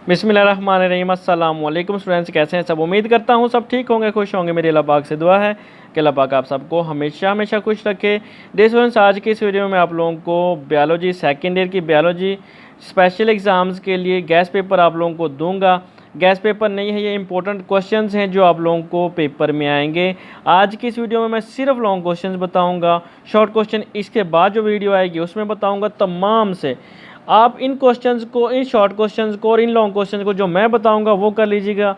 बिस्मिल्लाहिर्रहमानिर्रहीम। अस्सलाम वालेकुम स्टूडेंट्स, कैसे हैं सब। उम्मीद करता हूँ सब ठीक होंगे, खुश होंगे। मेरी अल्लाह पाक से दुआ है कि अल्लाह पाक आप सबको हमेशा हमेशा खुश रखे। डियर स्टूडेंट्स, आज की इस वीडियो में आप लोगों को बायोलॉजी सेकेंड ईयर की बायोलॉजी स्पेशल एग्ज़ाम्स के लिए गैस पेपर आप लोगों को दूंगा। गैस पेपर नहीं है, ये इंपॉर्टेंट क्वेश्चंस हैं जो आप लोगों को पेपर में आएंगे। आज की इस वीडियो में मैं सिर्फ लॉन्ग क्वेश्चंस बताऊंगा, शॉर्ट क्वेश्चन इसके बाद जो वीडियो आएगी उसमें बताऊंगा। तमाम से आप इन क्वेश्चंस को, इन शॉर्ट क्वेश्चंस को और इन लॉन्ग क्वेश्चंस को जो मैं बताऊंगा वो कर लीजिएगा।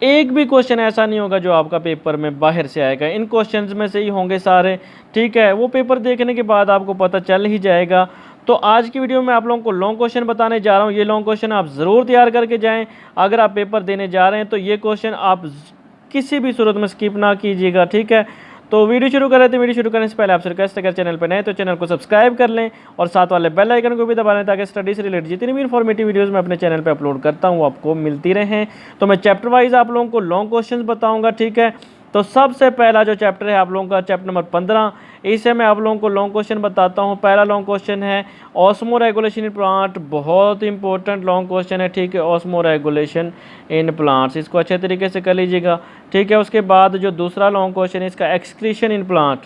एक भी क्वेश्चन ऐसा नहीं होगा जो आपका पेपर में बाहर से आएगा, इन क्वेश्चंस में से ही होंगे सारे, ठीक है। वो पेपर देखने के बाद आपको पता चल ही जाएगा। तो आज की वीडियो में आप लोगों को लॉन्ग क्वेश्चन बताने जा रहा हूँ। ये लॉन्ग क्वेश्चन आप ज़रूर तैयार करके जाएं। अगर आप पेपर देने जा रहे हैं तो ये क्वेश्चन आप किसी भी सूरत में स्किप ना कीजिएगा, ठीक है। तो वीडियो शुरू कर रहे थे। वीडियो शुरू करने से पहले आपसे रिक्वेस्ट है, अगर चैनल पर नए तो चैनल को सब्सक्राइब कर लें और साथ वाले बेल आइकन को भी दबा लें ताकि स्टडी से रिलेटेड जितनी भी इन्फॉर्मेटिव वीडियोस मैं अपने चैनल पे अपलोड करता हूँ आपको मिलती रहें। तो मैं चैप्टर वाइज आप लोगों को लॉन्ग क्वेश्चंस बताऊंगा, ठीक है। तो सबसे पहला जो चैप्टर है आप लोगों का चैप्टर नंबर 15, इससे मैं आप लोगों को लॉन्ग क्वेश्चन बताता हूँ। पहला लॉन्ग क्वेश्चन है ऑस्मो रेगुलेशन इन प्लांट। बहुत इंपॉर्टेंट लॉन्ग क्वेश्चन है, ठीक है। ऑस्मो रेगुलेशन इन प्लांट्स, इसको अच्छे तरीके से कर लीजिएगा, ठीक है। उसके बाद जो दूसरा लॉन्ग क्वेश्चन है इसका एक्सक्रीशन इन प्लांट,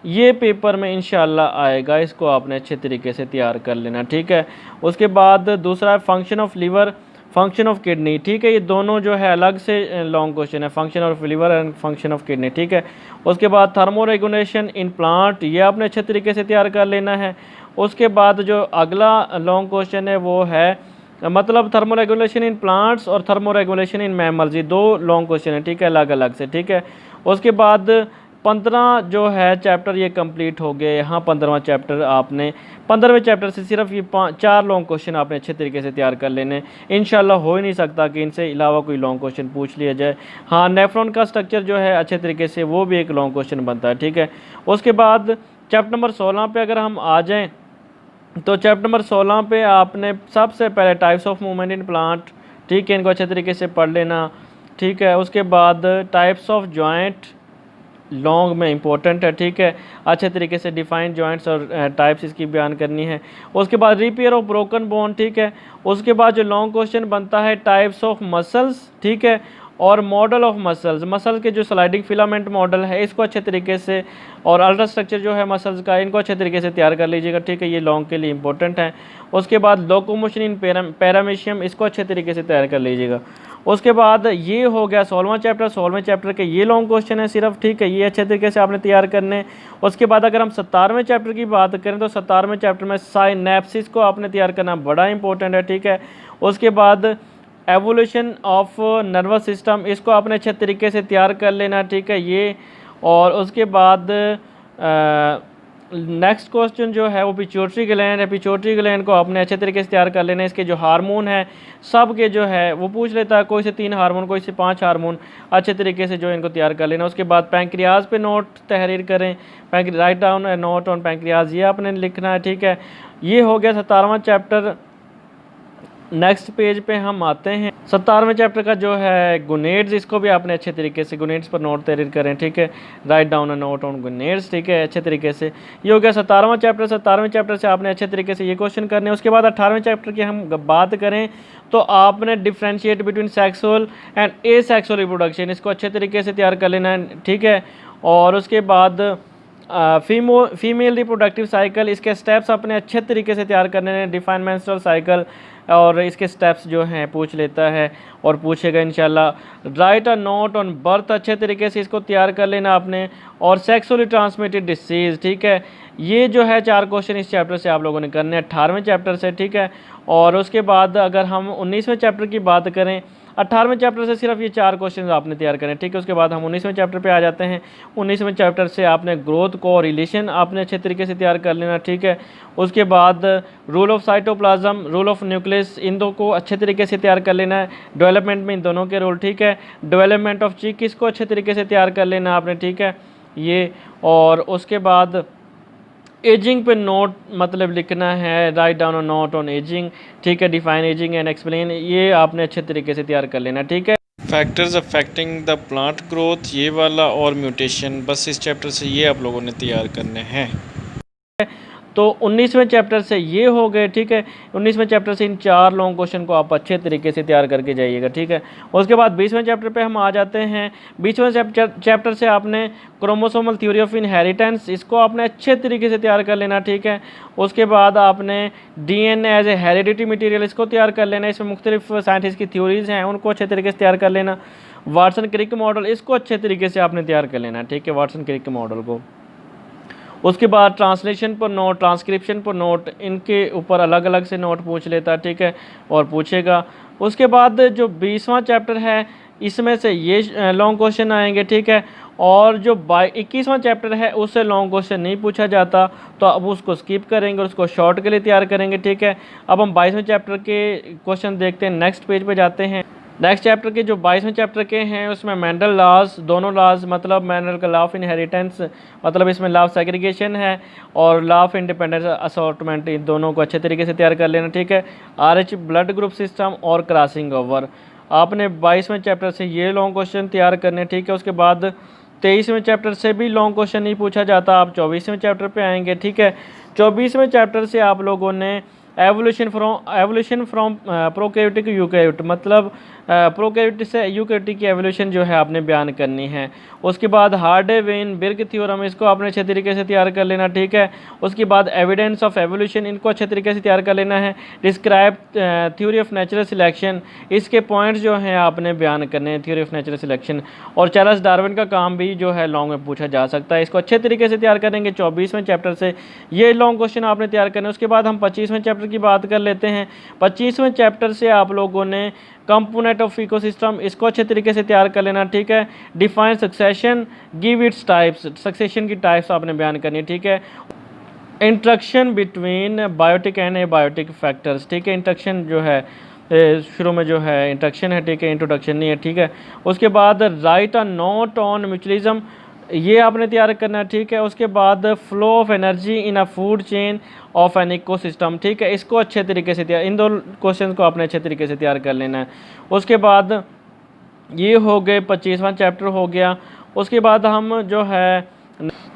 ये पेपर में इंशाल्लाह आएगा, इसको आपने अच्छे तरीके से तैयार कर लेना, ठीक है। उसके बाद दूसरा है function of liver, function of kidney, ठीक है। ये दोनों जो है अलग से लॉन्ग क्वेश्चन है, function of liver and function of kidney, ठीक है। उसके बाद थर्मो रेगुलेशन इन प्लांट, ये आपने अच्छे तरीके से तैयार कर लेना है। उसके बाद जो अगला लॉन्ग क्वेश्चन है वो है मतलब थर्मो रेगुलेशन इन प्लांट्स और थर्मो रेगुलेशन इन मैमल्स, ये दो लॉन्ग क्वेश्चन है, ठीक है, अलग अलग से, ठीक है। उसके बाद 15 जो है चैप्टर ये कंप्लीट हो गए। यहाँ 15वां चैप्टर आपने 15वें चैप्टर से सिर्फ ये 4 लॉन्ग क्वेश्चन आपने अच्छे तरीके से तैयार कर लेने। इंशाल्लाह हो ही नहीं सकता कि इनसे अलावा कोई लॉन्ग क्वेश्चन पूछ लिया जाए। हाँ, नेफ्रॉन का स्ट्रक्चर जो है अच्छे तरीके से वो भी एक लॉन्ग क्वेश्चन बनता है, ठीक है। उसके बाद चैप्टर नंबर 16 पे अगर हम आ जाएँ तो चैप्टर नंबर 16 पे आपने सबसे पहले types of movement in plant, ठीक है, इनको अच्छे तरीके से पढ़ लेना, ठीक है। उसके बाद टाइप्स ऑफ जॉइंट, लॉन्ग में इंपॉर्टेंट है, ठीक है। अच्छे तरीके से डिफाइंड जॉइंट्स और टाइप्स इसकी बयान करनी है। उसके बाद रिपेयर ऑफ ब्रोकन बोन, ठीक है। उसके बाद जो लॉन्ग क्वेश्चन बनता है टाइप्स ऑफ मसल्स, ठीक है, और मॉडल ऑफ मसल्स, मसल के जो स्लाइडिंग फिलामेंट मॉडल है इसको अच्छे तरीके से, और अल्ट्रा स्ट्रक्चर जो है मसल्स का, इनको अच्छे तरीके से तैयार कर लीजिएगा, ठीक है। ये लॉन्ग के लिए इंपॉर्टेंट है। उसके बाद लोकोमोशन इन पैरामीशियम, इसको अच्छे तरीके से तैयार कर लीजिएगा। उसके बाद ये हो गया 16वां चैप्टर। 16वें चैप्टर के ये लॉन्ग क्वेश्चन है सिर्फ, ठीक है, ये अच्छे तरीके से आपने तैयार करने। उसके बाद अगर हम 17वें चैप्टर की बात करें तो 17वें चैप्टर में साइनेप्सिस को आपने तैयार करना बड़ा इंपॉर्टेंट है, ठीक है। उसके बाद एवोल्यूशन ऑफ नर्वस सिस्टम, इसको आपने अच्छे तरीके से तैयार कर लेना, ठीक है, ये। और उसके बाद नेक्स्ट क्वेश्चन जो है वो पिट्यूटरी ग्लैंड है। पिट्यूटरी ग्लैंड को आपने अच्छे तरीके से तैयार कर लेना। इसके जो हार्मोन है सब के जो है वो पूछ लेता है, कोई से 3 हार्मोन, कोई से 5 हार्मोन, अच्छे तरीके से जो इनको तैयार कर लेना। उसके बाद पैंक्रियाज पे नोट तहरीर करें, write down note on pancreas, ये आपने लिखना है, ठीक है। ये हो गया 17वां चैप्टर। नेक्स्ट पेज पे हम आते हैं 17वें चैप्टर का जो है गुनेड्स, इसको भी आपने अच्छे तरीके से गुनेड्स पर नोट तहरीर करें, ठीक है, write down a note on gonads, ठीक है, अच्छे तरीके से। ये हो गया 17वां चैप्टर। 17वें चैप्टर से आपने अच्छे तरीके से ये क्वेश्चन करने हैं। उसके बाद 18वें चैप्टर की हम बात करें तो आपने differentiate between sexual and asexual reproduction, इसको अच्छे तरीके से तैयार कर लेना है, ठीक है। और उसके बाद फीमेल रिप्रोडक्टिव साइकिल, इसके स्टेप्स अपने अच्छे तरीके से तैयार करने हैं। डिफाइन मेंस्ट्रुअल साइकिल और इसके स्टेप्स जो हैं पूछ लेता है और पूछेगा इंशाल्लाह। Right a note on birth, अच्छे तरीके से इसको तैयार कर लेना आपने। और सेक्सुअली ट्रांसमिटेड डिसीज़, ठीक है, ये जो है 4 क्वेश्चन इस चैप्टर से आप लोगों ने करने हैं, 18वें चैप्टर से, ठीक है। और उसके बाद अगर हम 19वें चैप्टर की बात करें, 18वें चैप्टर से सिर्फ ये 4 क्वेश्चन आपने तैयार करें, ठीक है। उसके बाद हम 19वें चैप्टर पे आ जाते हैं। 19वें चैप्टर से आपने ग्रोथ को रिलेशन आपने अच्छे तरीके से तैयार कर लेना, ठीक है। उसके बाद role of cytoplasm, role of nucleus, इन दो को अच्छे तरीके से तैयार कर लेना है। डेवलपमेंट में इन दोनों के रोल, ठीक है। डेवलपमेंट ऑफ चीक, इसको अच्छे तरीके से तैयार कर लेना आपने, ठीक है, ये। और उसके बाद एजिंग पे नोट मतलब लिखना है, write down a note on ageing, ठीक है, डिफाइन एजिंग एंड एक्सप्लेन, ये आपने अच्छे तरीके से तैयार कर लेना, ठीक है। Factors affecting the plant growth, ये वाला, और म्यूटेशन, बस इस चैप्टर से ये आप लोगों ने तैयार करने हैं। तो 19वें चैप्टर से ये हो गए, ठीक है। 19वें चैप्टर से इन 4 लॉन्ग क्वेश्चन को आप अच्छे तरीके से तैयार करके जाइएगा, ठीक है। उसके बाद 20वें चैप्टर पे हम आ जाते हैं। 20वें चैप्टर से आपने क्रोमोसोमल थ्योरी ऑफ इनहेरिटेंस, इसको आपने अच्छे तरीके से तैयार कर लेना, ठीक है। उसके बाद आपने DNA as a heredity material, इसको तैयार कर लेना। इसमें मुख्तलिफ साइंटिस्ट की थ्योरीज हैं, उनको अच्छे तरीके से तैयार कर लेना। वाटसन क्रिक मॉडल, इसको अच्छे तरीके से आपने तैयार कर लेना, ठीक है, वाटसन क्रिक मॉडल को। उसके बाद ट्रांसलेशन पर नोट, ट्रांसक्रिप्शन पर नोट, इनके ऊपर अलग अलग से नोट पूछ लेता, ठीक है, और पूछेगा। उसके बाद जो 20वां चैप्टर है, इसमें से ये लॉन्ग क्वेश्चन आएंगे, ठीक है। और जो 21वां चैप्टर है उससे लॉन्ग क्वेश्चन नहीं पूछा जाता, तो अब उसको स्किप करेंगे, उसको शॉर्ट के लिए तैयार करेंगे, ठीक है। अब हम 22वें चैप्टर के क्वेश्चन देखते हैं। नेक्स्ट पेज पे जाते हैं। नेक्स्ट चैप्टर के जो 22वें चैप्टर के हैं उसमें मेंडल लॉज, दोनों लॉज, मतलब मेंडल का लॉ ऑफ इनहेरिटेंस, मतलब इसमें लॉ ऑफ सेग्रीगेशन है, और लॉ ऑफ इंडिपेंडेंस असॉर्टमेंट, इन दोनों को अच्छे तरीके से तैयार कर लेना, ठीक है। RH ब्लड ग्रुप सिस्टम और क्रॉसिंग ओवर, आपने 22वें चैप्टर से ये लॉन्ग क्वेश्चन तैयार करने, ठीक है। उसके बाद 23वें चैप्टर से भी लॉन्ग क्वेश्चन नहीं पूछा जाता, आप 24वें चैप्टर पे आएंगे, ठीक है। 24वें चैप्टर से आप लोगों ने एवोल्यूशन फ्रॉम प्रोकैरियोटिक यूकैरियोट, मतलब प्रोकैरियोट से यूकैरियोट की एवोल्यूशन जो है आपने बयान करनी है। उसके बाद हार्डे वेन बिर्ग थ्योरम, इसको आपने अच्छे तरीके से तैयार कर लेना, ठीक है। उसके बाद एविडेंस ऑफ एवोल्यूशन, इनको अच्छे तरीके से तैयार कर लेना है। Describe theory of natural selection, इसके पॉइंट्स जो हैं आपने बयान करने हैं, थ्योरी ऑफ नेचुरल सिलेक्शन। और चार्ल्स डार्विन का काम भी जो है लॉन्ग में पूछा जा सकता है, इसको अच्छे तरीके से तैयार करेंगे 24वें चैप्टर से, ये लॉन्ग क्वेश्चन आपने तैयार करने। उसके बाद हम 25वें चैप्टर की बात कर लेते हैं। 25वें चैप्टर से आप लोगों ने कंपोनेंट ऑफ इकोसिस्टम, इसको अच्छे तरीके से तैयार कर लेना, ठीक है। Define succession, give its types, succession की टाइप्स आपने बयान करनी, ठीक है। Interaction between biotic and abiotic factors, ठीक है। इंट्रक्शन जो है शुरू में जो है इंट्रक्शन है, ठीक है, इंट्रोडक्शन नहीं है, ठीक है। उसके बाद right a note on mutualism, ये आपने तैयार करना है, ठीक है। उसके बाद flow of energy in a food chain of an ecosystem, ठीक है, इसको अच्छे तरीके से तैयार, इन दो क्वेश्चन को आपने अच्छे तरीके से तैयार कर लेना है। उसके बाद ये हो गए 25वां चैप्टर हो गया। उसके बाद हम जो है,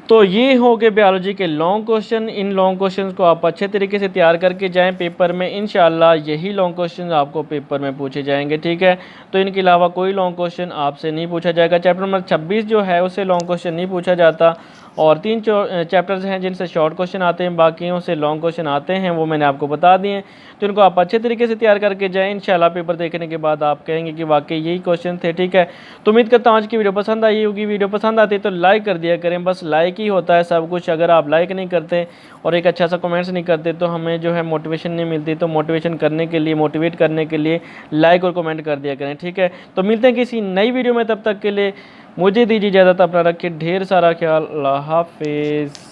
तो ये हो गए बायोलॉजी के long question. In long question को आप अच्छे तरीके से तैयार करके जाएं पेपर में, इंशाल्लाह यही लॉन्ग क्वेश्चन आपको पेपर में पूछे जाएंगे, ठीक है। तो इनके अलावा कोई लॉन्ग क्वेश्चन आपसे नहीं पूछा जाएगा। चैप्टर नंबर 26 जो है उससे लॉन्ग क्वेश्चन नहीं पूछा जाता, और 3 चैप्टर्स हैं जिनसे शॉर्ट क्वेश्चन आते हैं, बाकियों से लॉन्ग क्वेश्चन आते हैं, वो मैंने आपको बता दिए। तो इनको आप अच्छे तरीके से तैयार करके जाएं, इंशाल्लाह पेपर देखने के बाद आप कहेंगे कि वाकई यही क्वेश्चन थे, ठीक है। तो उम्मीद करता हूँ आज की वीडियो पसंद आई होगी। वीडियो पसंद आती है तो लाइक कर दिया करें, बस लाइक ही होता है सब कुछ। अगर आप लाइक नहीं करते और एक अच्छा सा कमेंट्स नहीं करते तो हमें जो है मोटिवेशन नहीं मिलती। तो मोटिवेशन करने के लिए, मोटिवेट करने के लिए लाइक और कमेंट कर दिया करें, ठीक है। तो मिलते हैं किसी नई वीडियो में, तब तक के लिए मुझे दीजिए इजाज़त, अपना रखिए ढेर सारा ख्याल, अल्लाह हाफिज़।